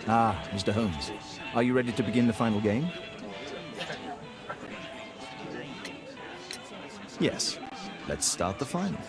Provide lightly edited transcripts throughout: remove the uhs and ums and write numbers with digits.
Ah, Mr. Holmes. Are you ready to begin the final game? Yes. Let's start the final.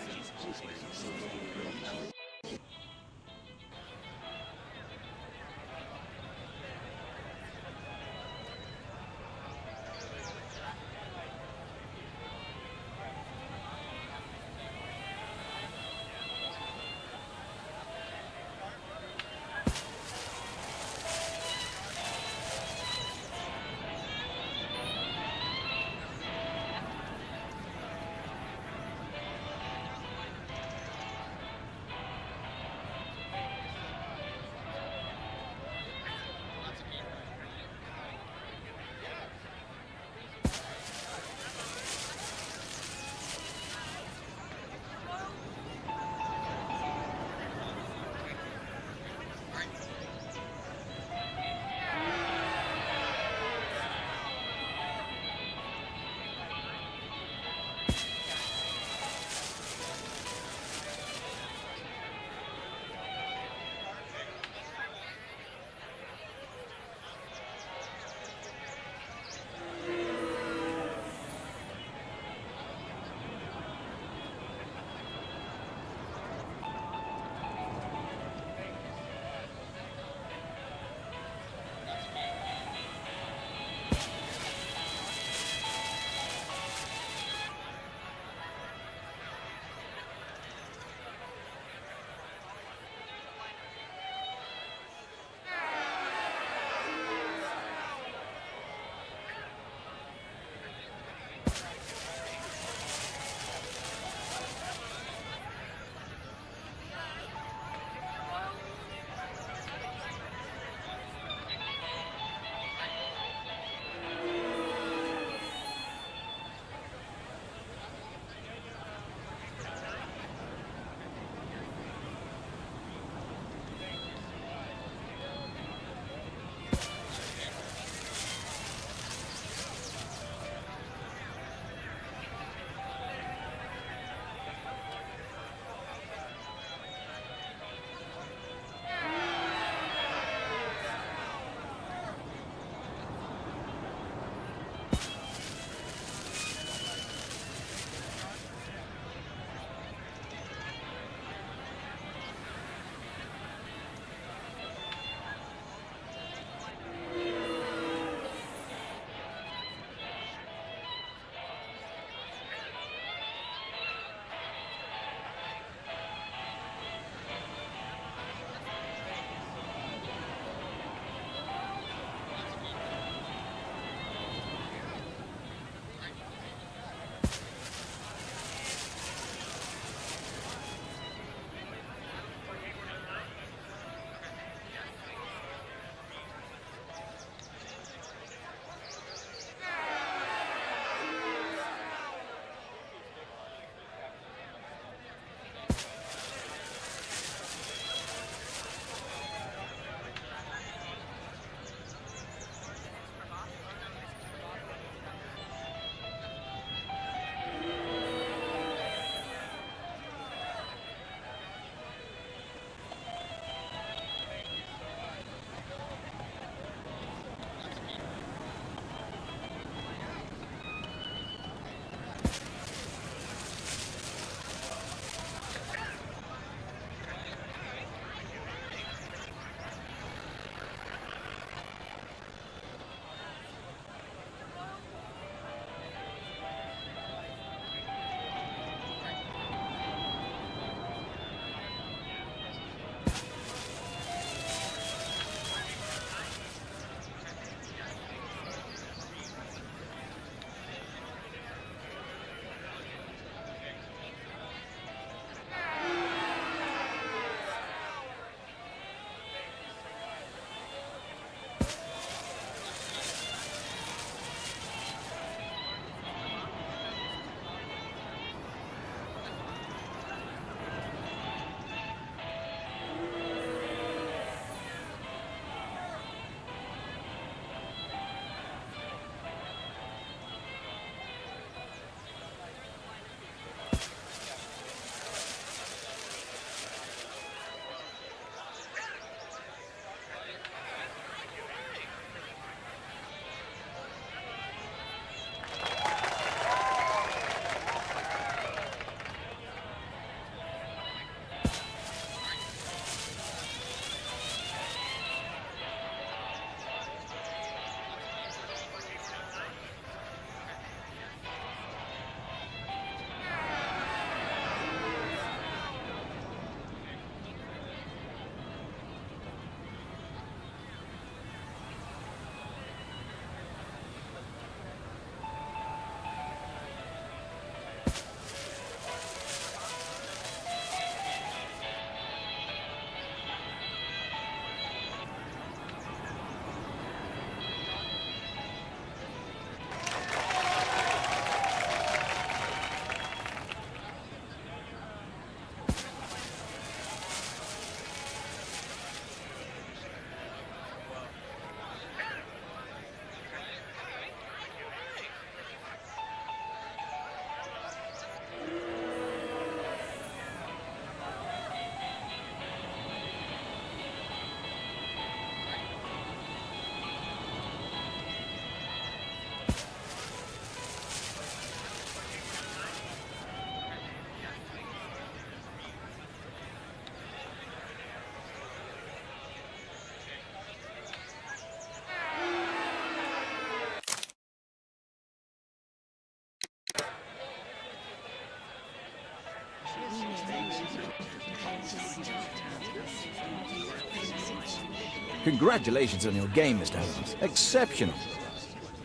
Congratulations on your game, Mr. Holmes. Exceptional.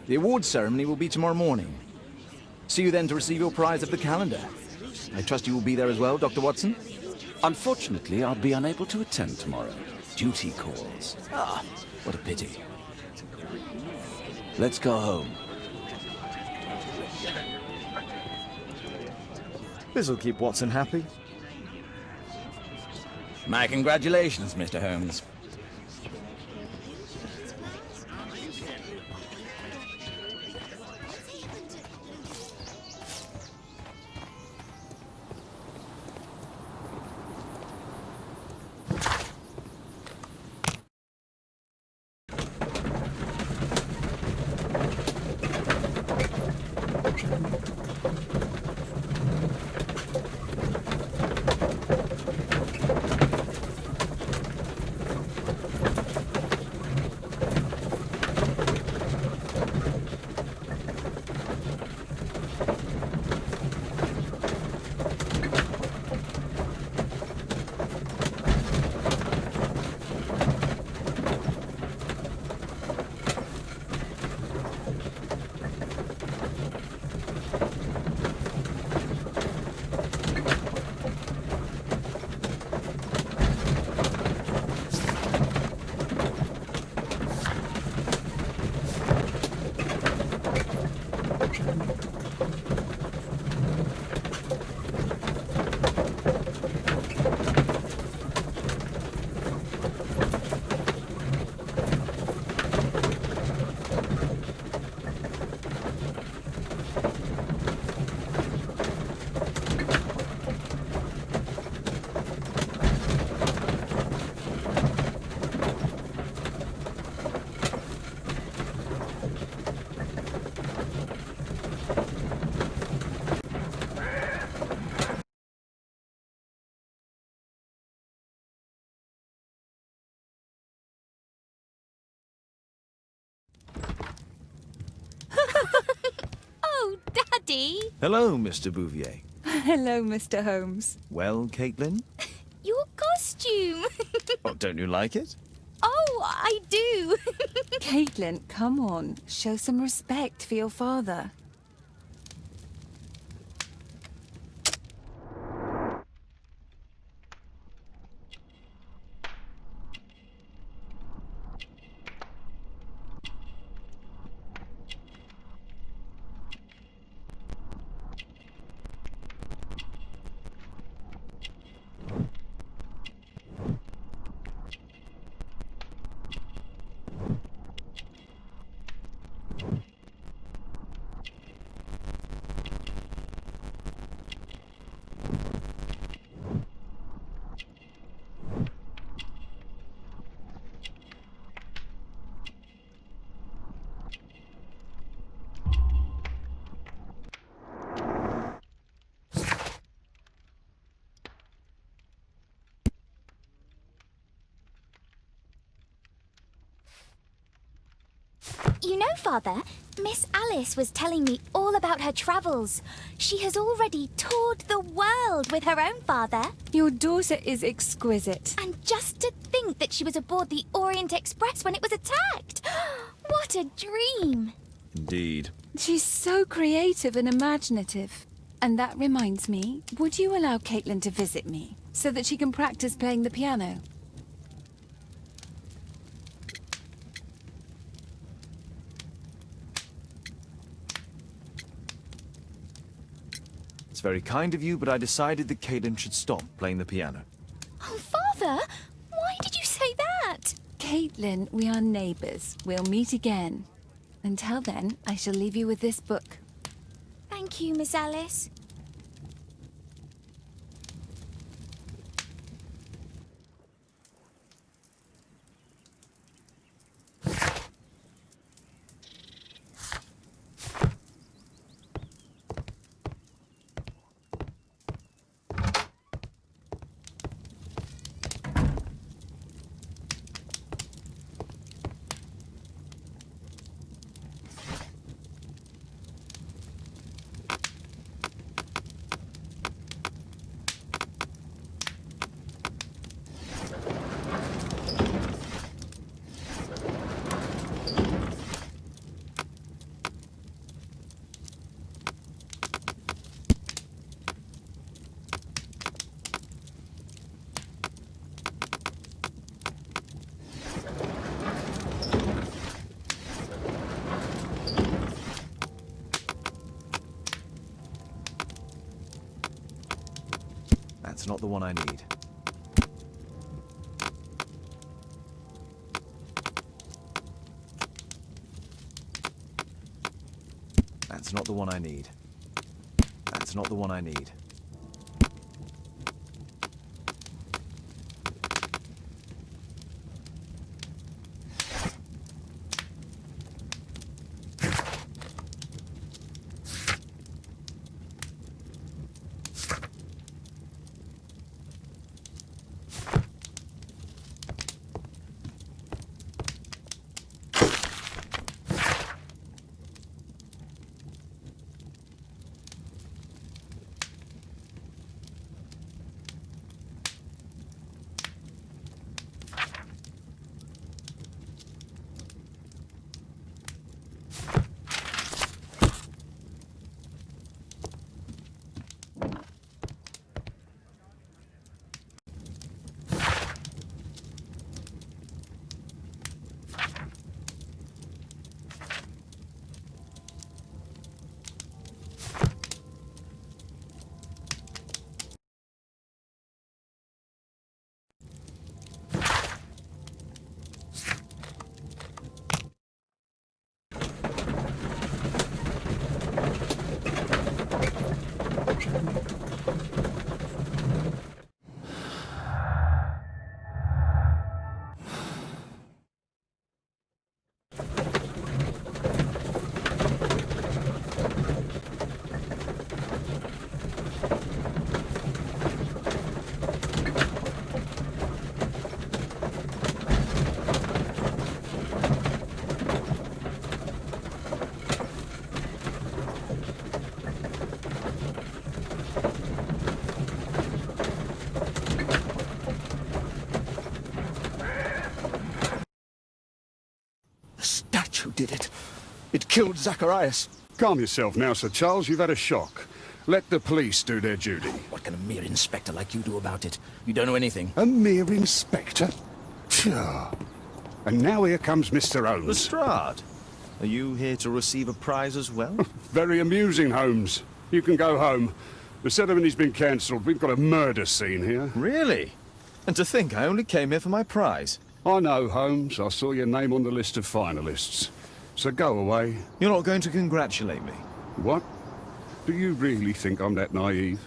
The awards ceremony will be tomorrow morning. See you then to receive your prize of the calendar. I trust you will be there as well, Dr. Watson? Unfortunately, I'll be unable to attend tomorrow. Duty calls. Ah, what a pity. Let's go home. This'll keep Watson happy. My congratulations, Mr. Holmes. Oh, Daddy! Hello, Mr. Bouvier. Hello, Mr. Holmes. Well, Caitlin? Your costume! Oh, don't you like it? Oh, I do! Caitlin, come on. Show some respect for your father. You know, Father, Miss Alice was telling me all about her travels. She has already toured the world with her own father. Your daughter is exquisite. And just to think that she was aboard the Orient Express when it was attacked. What a dream! Indeed. She's so creative and imaginative. And that reminds me, would you allow Caitlin to visit me so that she can practice playing the piano? It's very kind of you, but I decided that Caitlin should stop playing the piano. Oh, Father, why did you say that? Caitlin, we are neighbours. We'll meet again. Until then, I shall leave you with this book. Thank you, Miss Alice. That's not the one I need. That's not the one I need. That's not the one I need. Who did it? It killed Zacharias. Calm yourself now, Sir Charles. You've had a shock. Let the police do their duty. What can a mere inspector like you do about it? You don't know anything. A mere inspector? Phew. And now here comes Mr. Holmes. Lestrade, are you here to receive a prize as well? Very amusing, Holmes. You can go home. The ceremony's been cancelled. We've got a murder scene here. Really? And to think I only came here for my prize. I know, Holmes. I saw your name on the list of finalists. So go away. You're not going to congratulate me? What? Do you really think I'm that naive?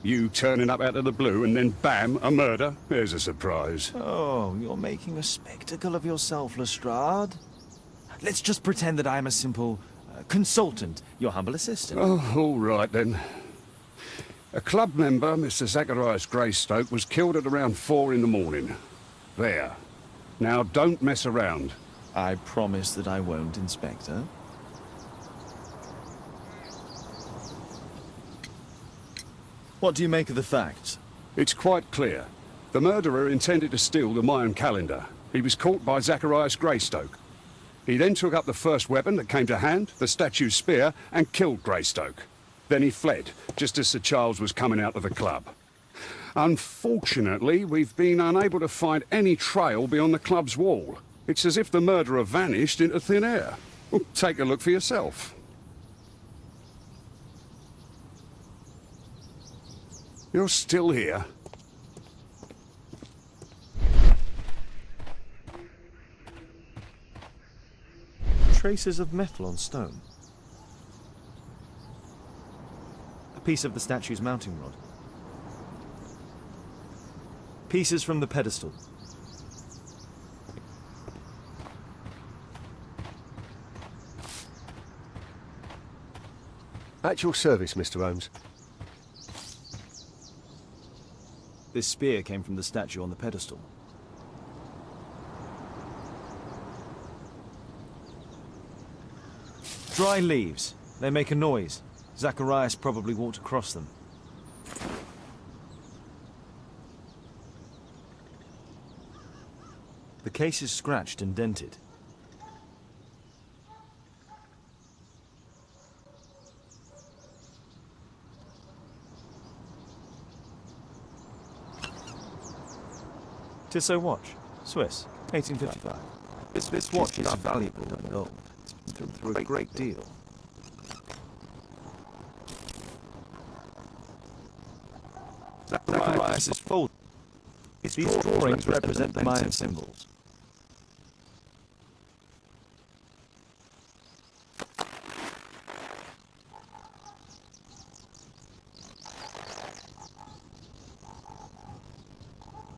You turning up out of the blue and then bam, a murder? There's a surprise. Oh, you're making a spectacle of yourself, Lestrade. Let's just pretend that I'm a simple consultant, your humble assistant. Oh, all right then. A club member, Mr. Zacharias Greystoke, was killed at around 4 in the morning. There. Now, don't mess around. I promise that I won't, Inspector. What do you make of the facts? It's quite clear. The murderer intended to steal the Mayan calendar. He was caught by Zacharias Greystoke. He then took up the first weapon that came to hand, the statue's spear, and killed Greystoke. Then he fled, just as Sir Charles was coming out of the club. Unfortunately, we've been unable to find any trail beyond the club's wall. It's as if the murderer vanished into thin air. Well, take a look for yourself. You're still here? Traces of metal on stone. A piece of the statue's mounting rod. Pieces from the pedestal. At your service, Mr. Holmes. This spear came from the statue on the pedestal. Dry leaves. They make a noise. Zacharias probably walked across them. The case is scratched and dented. Tissot watch, Swiss, 1855. This watch is valuable and gold. It's been through a great deal. Zacharias is full. These drawings represent the Mayan symbols.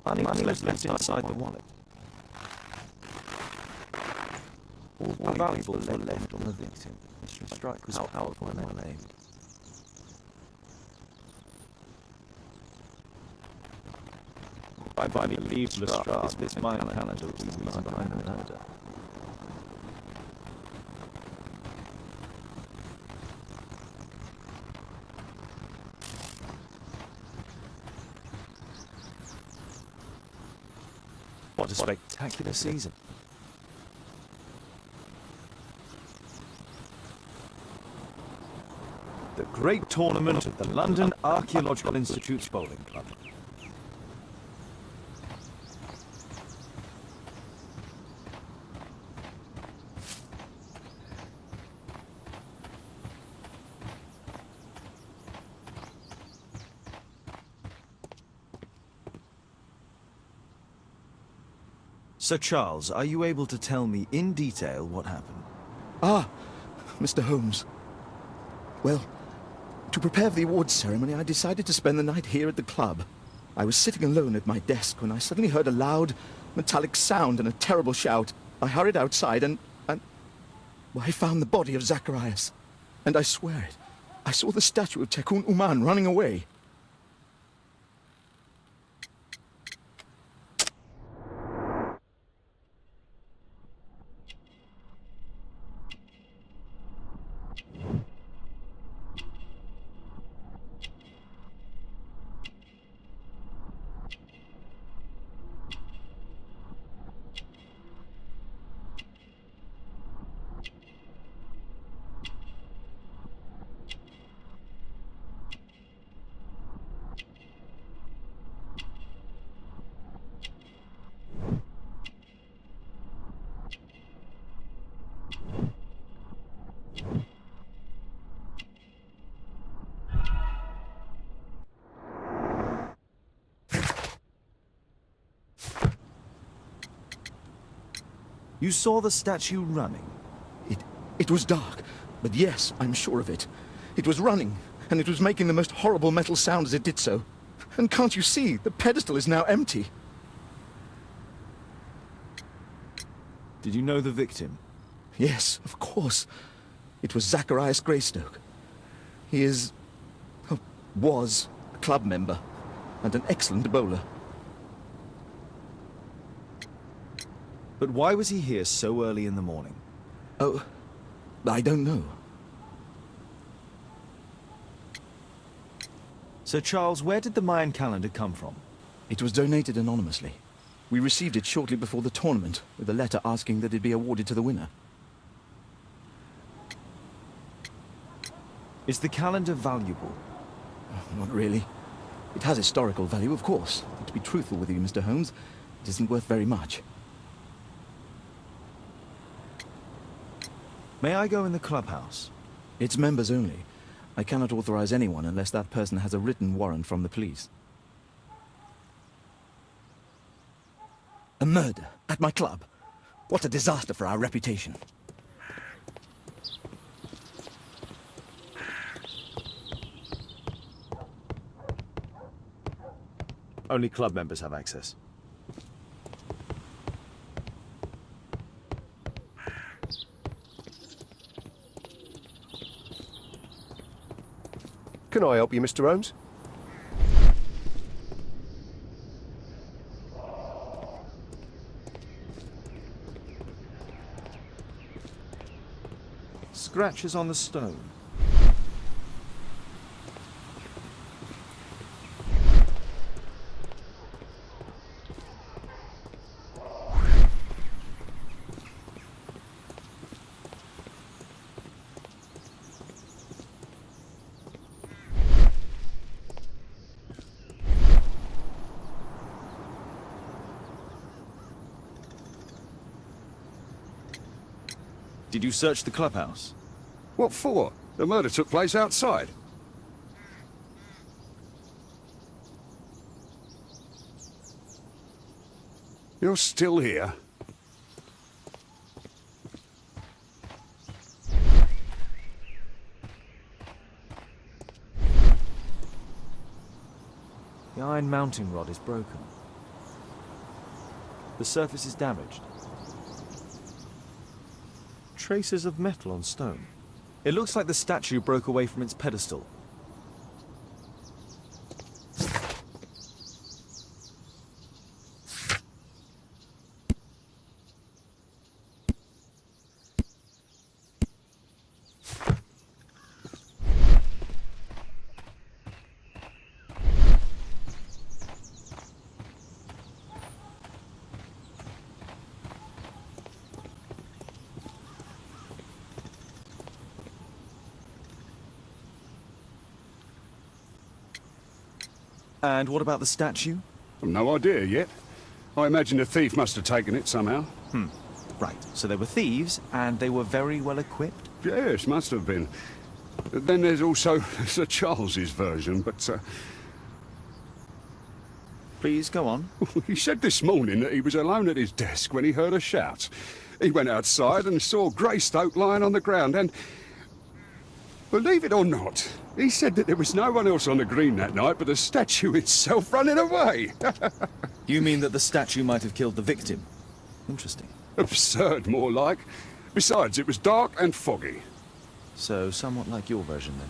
Money left inside the wallet. All valuables were left on the victim. Mr. Strike was powerful and well aimed. I believe Lestrade this Mayan calendar was the reason behind the murder. What a spectacular season. The great tournament of the London Archaeological Institute's Bowling Club. Sir Charles, are you able to tell me in detail what happened? Ah, Mr. Holmes. Well, to prepare for the awards ceremony, I decided to spend the night here at the club. I was sitting alone at my desk when I suddenly heard a loud, metallic sound and a terrible shout. I hurried outside and well, I found the body of Zacharias. And I swear it, I saw the statue of Tekun Uman running away. You saw the statue running? It was dark, but yes, I'm sure of it. It was running, and it was making the most horrible metal sound as it did so. And can't you see, the pedestal is now empty. Did you know the victim? Yes, of course. It was Zacharias Greystoke. He is... was a club member, and an excellent bowler. But why was he here so early in the morning? Oh, I don't know. Sir Charles, where did the Mayan calendar come from? It was donated anonymously. We received it shortly before the tournament, with a letter asking that it be awarded to the winner. Is the calendar valuable? Not really. It has historical value, of course. But to be truthful with you, Mr. Holmes, it isn't worth very much. May I go in the clubhouse? It's members only. I cannot authorize anyone unless that person has a written warrant from the police. A murder at my club. What a disaster for our reputation. Only club members have access. Can I help you, Mr. Holmes? Scratches on the stone. Did you search the clubhouse? What for? The murder took place outside. You're still here? The iron mounting rod is broken. The surface is damaged. Traces of metal on stone. It looks like the statue broke away from its pedestal. And what about the statue? I've no idea yet. I imagine a thief must have taken it somehow. Right, so they were thieves, and they were very well equipped. Yes, must have been. Then there's also Sir Charles's version, but Please, go on. he said this morning that he was alone at his desk when he heard a shout. He went outside and saw Greystoke lying on the ground and... Believe it or not, he said that there was no one else on the green that night but the statue itself running away. You mean that the statue might have killed the victim? Interesting. Absurd, more like. Besides, it was dark and foggy. So, somewhat like your version, then.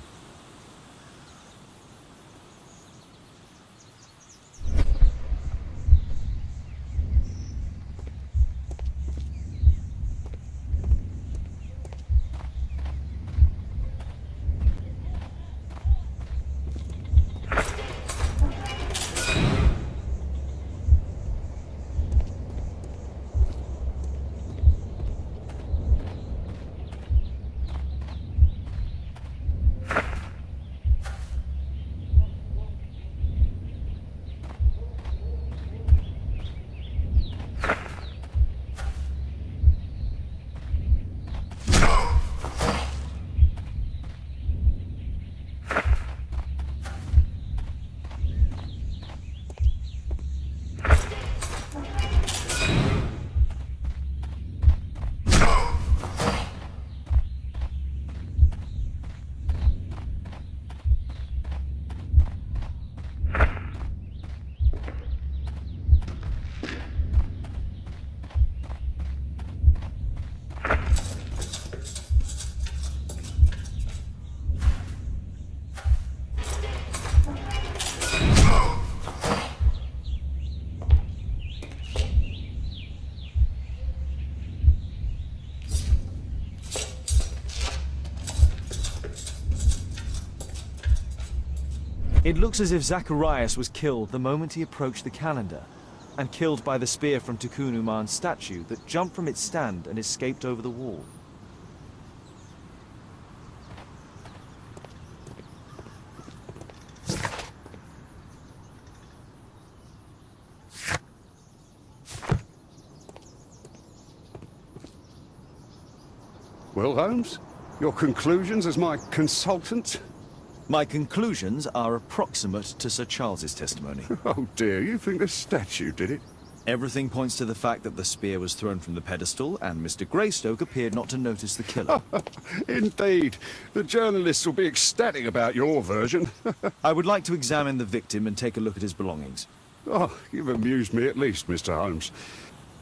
It looks as if Zacharias was killed the moment he approached the calendar, and killed by the spear from Tikkun Uman's statue that jumped from its stand and escaped over the wall. Well, Holmes, your conclusions as my consultant? My conclusions are approximate to Sir Charles's testimony. Oh dear, you think the statue did it? Everything points to the fact that the spear was thrown from the pedestal, and Mr. Greystoke appeared not to notice the killer. Indeed. The journalists will be ecstatic about your version. I would like to examine the victim and take a look at his belongings. Oh, you've amused me at least, Mr. Holmes.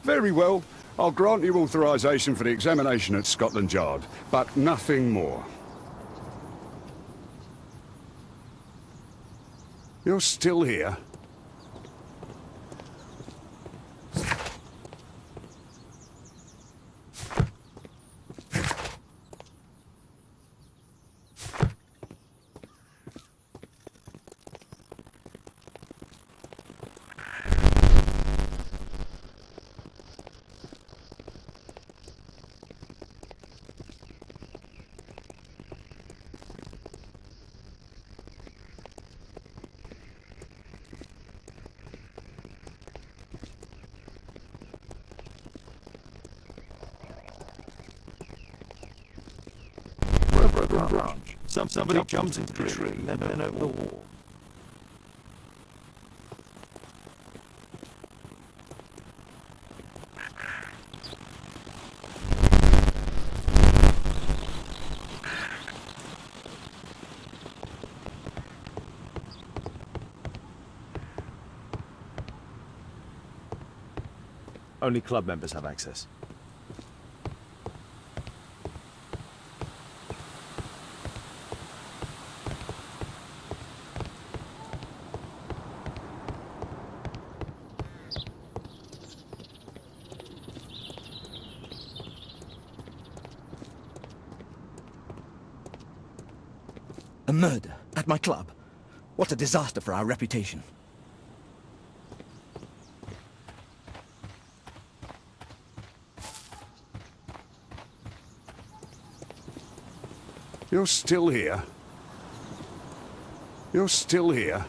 Very well. I'll grant you authorization for the examination at Scotland Yard, but nothing more. You're still here? Branch. Somebody jumped into the tree and then over the wall. Only club members have access. A murder at my club. What a disaster for our reputation. You're still here? You're still here?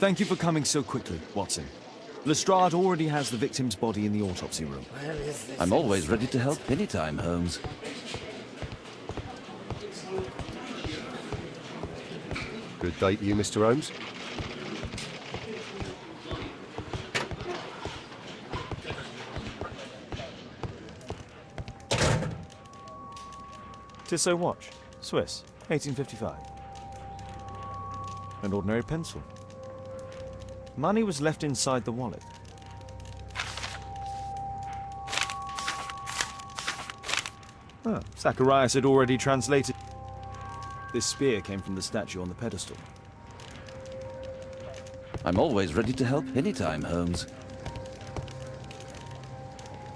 Thank you for coming so quickly, Watson. Lestrade already has the victim's body in the autopsy room. I'm always ready to help anytime, Holmes. Good day to you, Mr. Holmes. Tissot watch, Swiss, 1855. An ordinary pencil. Money was left inside the wallet. Zacharias had already translated. This spear came from the statue on the pedestal. I'm always ready to help anytime, Holmes.